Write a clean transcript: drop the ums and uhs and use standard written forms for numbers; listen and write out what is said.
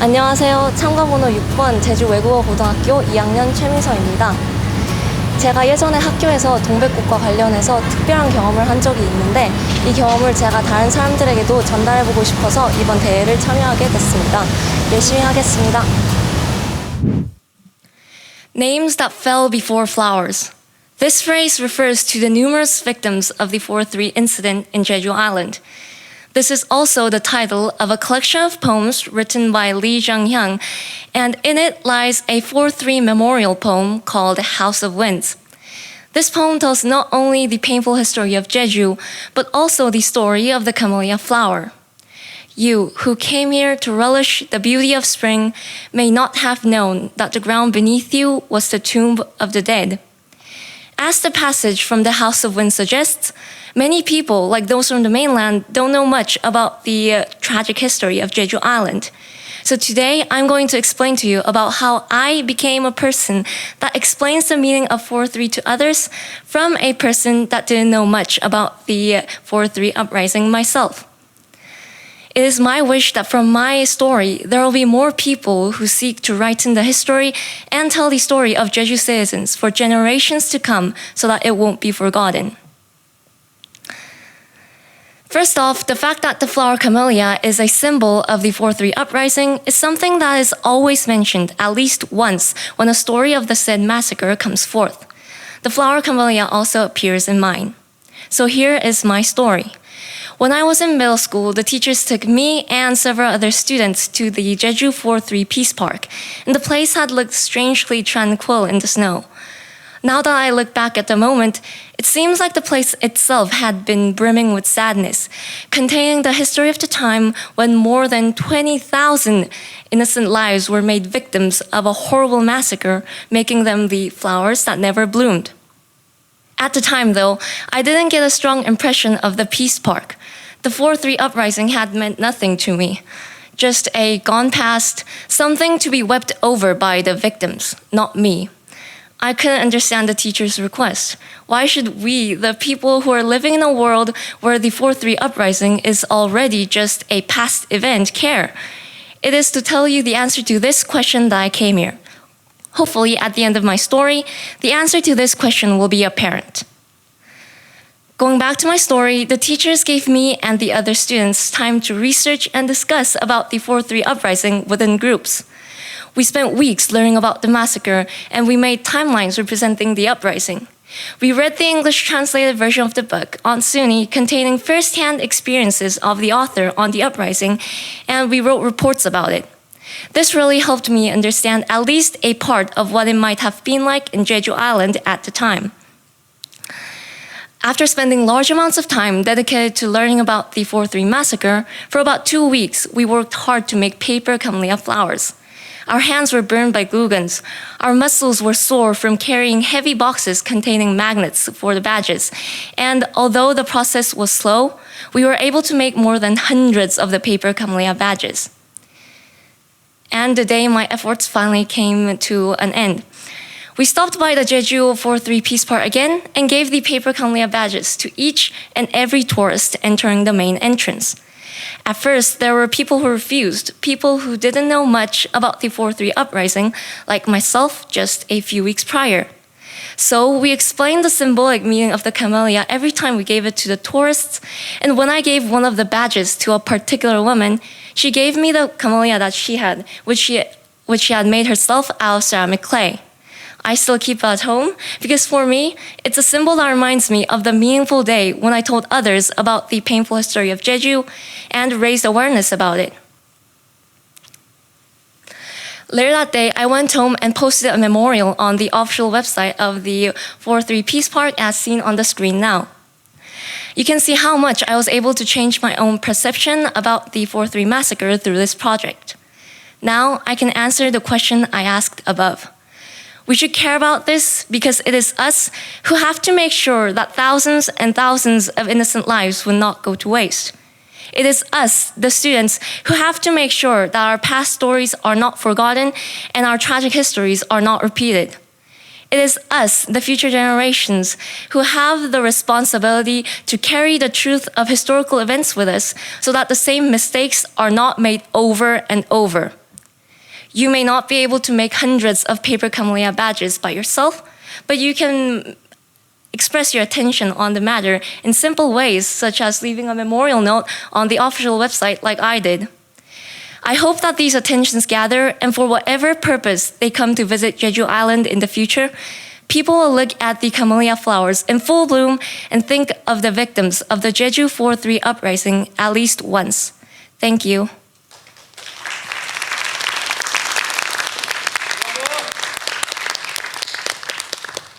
안녕하세요. 참가번호 6번 제주외국어고등학교 2학년 최민서입니다. 제가 예전에 학교에서 동백꽃과 관련해서 특별한 경험을 한 적이 있는데 이 경험을 제가 다른 사람들에게도 전달해보고 싶어서 이번 대회를 참여하게 됐습니다. 열심히 하겠습니다. Names that fell before flowers. This phrase refers to the numerous victims of the 4-3 incident in Jeju Island. This is also the title of a collection of poems written by Lee Jung-hyung, and in it lies a 4-3 memorial poem called House of Winds. This poem tells not only the painful history of Jeju, but also the story of the camellia flower. You, who came here to relish the beauty of spring, may not have known that the ground beneath you was the tomb of the dead. As the passage from the House of Winds suggests, many people, like those from the mainland, don't know much about the tragic history of Jeju Island. So today, I'm going to explain to you about how I became a person that explains the meaning of 4-3 to others from a person that didn't know much about the 4-3 uprising myself. It is my wish that from my story, there will be more people who seek to write in the history and tell the story of Jeju citizens for generations to come so that it won't be forgotten. First off, the fact that the flower camellia is a symbol of the 4-3 uprising is something that is always mentioned at least once when a story of the said massacre comes forth. The flower camellia also appears in mine. So here is my story. When I was in middle school, the teachers took me and several other students to the Jeju 4-3 Peace Park, and the place had looked strangely tranquil in the snow. Now that I look back at the moment, it seems like the place itself had been brimming with sadness, containing the history of the time when more than 20,000 innocent lives were made victims of a horrible massacre, making them the flowers that never bloomed. At the time, though, I didn't get a strong impression of the Peace Park. The 4-3 uprising had meant nothing to me. Just a gone past, something to be wept over by the victims, not me. I couldn't understand the teacher's request. Why should we, the people who are living in a world where the 4-3 uprising is already just a past event, care? It is to tell you the answer to this question that I came here. Hopefully, at the end of my story, the answer to this question will be apparent. Going back to my story, the teachers gave me and the other students time to research and discuss about the 4-3 uprising within groups. We spent weeks learning about the massacre, and we made timelines representing the uprising. We read the English translated version of the book on SUNY containing first-hand experiences of the author on the uprising, and we wrote reports about it. This really helped me understand at least a part of what it might have been like in Jeju Island at the time. After spending large amounts of time dedicated to learning about the 4-3 massacre, for about 2 weeks, we worked hard to make paper camellia flowers. Our hands were burned by glue guns. Our muscles were sore from carrying heavy boxes containing magnets for the badges. And although the process was slow, we were able to make more than hundreds of the paper camellia badges. And the day my efforts finally came to an end. We stopped by the Jeju 4-3 Peace Park again and gave the paper camellia badges to each and every tourist entering the main entrance. At first, there were people who refused, people who didn't know much about the 4-3 uprising, like myself just a few weeks prior. So we explained the symbolic meaning of the camellia every time we gave it to the tourists, and when I gave one of the badges to a particular woman, she gave me the camellia that she had, which she had made herself out of ceramic clay. I still keep it at home because for me, it's a symbol that reminds me of the meaningful day when I told others about the painful history of Jeju and raised awareness about it. Later that day, I went home and posted a memorial on the official website of the 4-3 Peace Park as seen on the screen now. You can see how much I was able to change my own perception about the 4-3 massacre through this project. Now, I can answer the question I asked above. We should care about this because it is us who have to make sure that thousands and thousands of innocent lives will not go to waste. It is us, the students, who have to make sure that our past stories are not forgotten and our tragic histories are not repeated. It is us, the future generations, who have the responsibility to carry the truth of historical events with us so that the same mistakes are not made over and over. You may not be able to make hundreds of paper camellia badges by yourself, but you can express your attention on the matter in simple ways, such as leaving a memorial note on the official website like I did. I hope that these attentions gather, and for whatever purpose they come to visit Jeju Island in the future, people will look at the camellia flowers in full bloom and think of the victims of the Jeju 4-3 uprising at least once. Thank you.